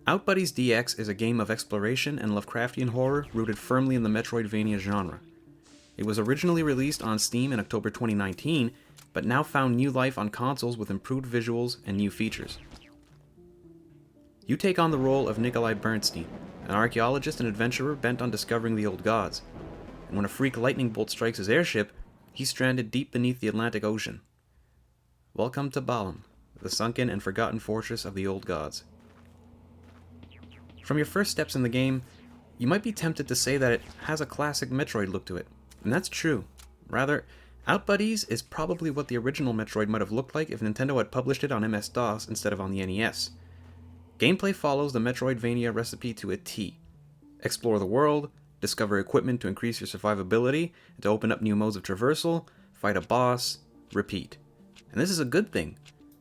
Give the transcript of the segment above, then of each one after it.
Outbuddies DX is a game of exploration and Lovecraftian horror rooted firmly in the Metroidvania genre. It was originally released on Steam in October 2019, but now found new life on consoles with improved visuals and new features. You take on the role of Nikolai Bernstein, an archaeologist and adventurer bent on discovering the old gods. And when a freak lightning bolt strikes his airship, he's stranded deep beneath the Atlantic Ocean. Welcome to Balam, the sunken and forgotten fortress of the old gods. From your first steps in the game, you might be tempted to say that it has a classic Metroid look to it, and that's true. Rather, Outbuddies is probably what the original Metroid might have looked like if Nintendo had published it on MS-DOS instead of on the NES. Gameplay follows the Metroidvania recipe to a T. Explore the world, discover equipment to increase your survivability, and to open up new modes of traversal, fight a boss, repeat. And this is a good thing.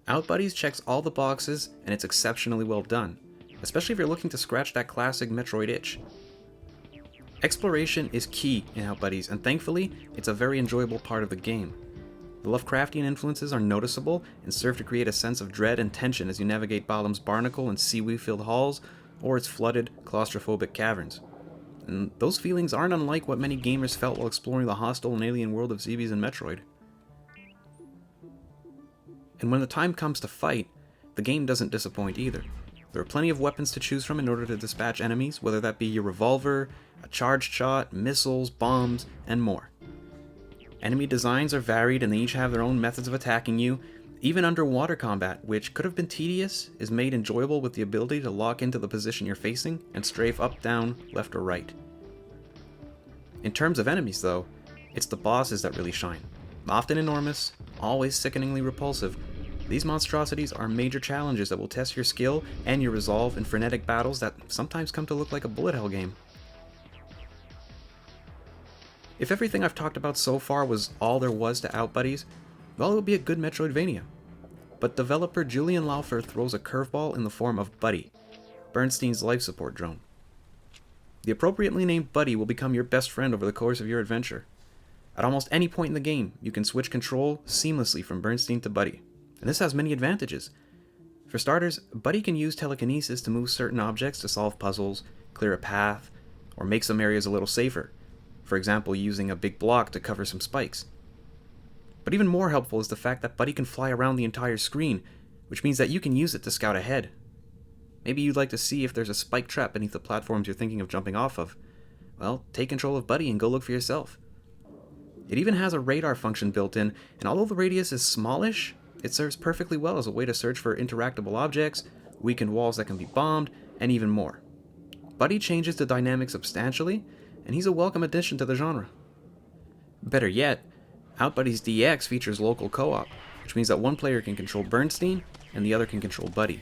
Outbuddies checks all the boxes, and it's exceptionally well done, especially if you're looking to scratch that classic Metroid itch. Exploration is key in Outbuddies, and thankfully, it's a very enjoyable part of the game. The Lovecraftian influences are noticeable and serve to create a sense of dread and tension as you navigate Balam's barnacle and seaweed-filled halls, or its flooded, claustrophobic caverns. And those feelings aren't unlike what many gamers felt while exploring the hostile and alien world of Xebees and Metroid. And when the time comes to fight, the game doesn't disappoint either. There are plenty of weapons to choose from in order to dispatch enemies, whether that be your revolver, a charged shot, missiles, bombs, and more. Enemy designs are varied and they each have their own methods of attacking you. Even underwater combat, which could have been tedious, is made enjoyable with the ability to lock into the position you're facing and strafe up, down, left, or right. In terms of enemies though, it's the bosses that really shine. Often enormous, always sickeningly repulsive, these monstrosities are major challenges that will test your skill and your resolve in frenetic battles that sometimes come to look like a bullet hell game. If everything I've talked about so far was all there was to Outbuddies, well, it would be a good Metroidvania. But developer Julian Laufer throws a curveball in the form of Buddy, Bernstein's life support drone. The appropriately named Buddy will become your best friend over the course of your adventure. At almost any point in the game, you can switch control seamlessly from Bernstein to Buddy, and this has many advantages. For starters, Buddy can use telekinesis to move certain objects to solve puzzles, clear a path, or make some areas a little safer. For example, using a big block to cover some spikes. But even more helpful is the fact that Buddy can fly around the entire screen, which means that you can use it to scout ahead. Maybe you'd like to see if there's a spike trap beneath the platforms you're thinking of jumping off of. Well, take control of Buddy and go look for yourself. It even has a radar function built in, and although the radius is smallish, it serves perfectly well as a way to search for interactable objects, weakened walls that can be bombed, and even more. Buddy changes the dynamic substantially, and he's a welcome addition to the genre. Better yet, Outbuddies DX features local co-op, which means that one player can control Bernstein and the other can control Buddy.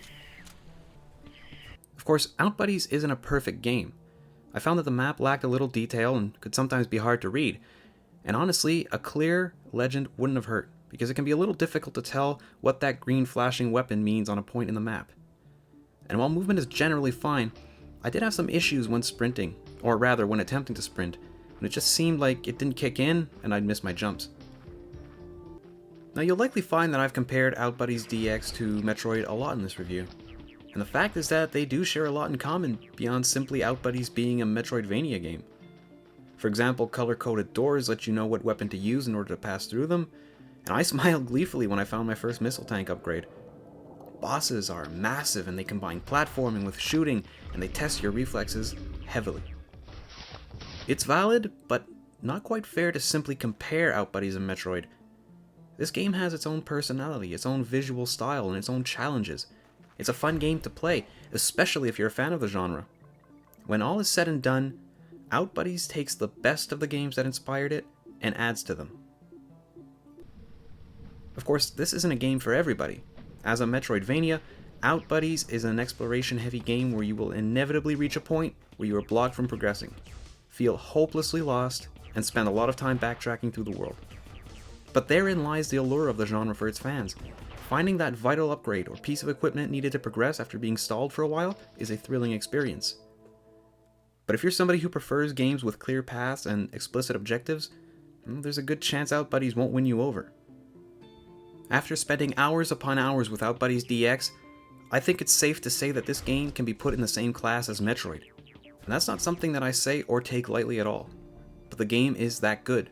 Of course, Outbuddies isn't a perfect game. I found that the map lacked a little detail and could sometimes be hard to read, and honestly, a clear legend wouldn't have hurt, because it can be a little difficult to tell what that green flashing weapon means on a point in the map. And while movement is generally fine, I did have some issues when sprinting, or rather when attempting to sprint, when it just seemed like it didn't kick in and I'd miss my jumps. Now you'll likely find that I've compared Outbuddies DX to Metroid a lot in this review, and the fact is that they do share a lot in common beyond simply Outbuddies being a Metroidvania game. For example, color-coded doors let you know what weapon to use in order to pass through them, and I smiled gleefully when I found my first missile tank upgrade. Bosses are massive and they combine platforming with shooting, and they test your reflexes heavily. It's valid, but not quite fair to simply compare Outbuddies and Metroid. This game has its own personality, its own visual style, and its own challenges. It's a fun game to play, especially if you're a fan of the genre. When all is said and done, Outbuddies takes the best of the games that inspired it and adds to them. Of course, this isn't a game for everybody. As a Metroidvania, Outbuddies is an exploration-heavy game where you will inevitably reach a point where you are blocked from progressing, feel hopelessly lost, and spend a lot of time backtracking through the world. But therein lies the allure of the genre for its fans. Finding that vital upgrade or piece of equipment needed to progress after being stalled for a while is a thrilling experience. But if you're somebody who prefers games with clear paths and explicit objectives, there's a good chance Outbuddies won't win you over. After spending hours upon hours with Outbuddies DX, I think it's safe to say that this game can be put in the same class as Metroid, and that's not something that I say or take lightly at all. But the game is that good.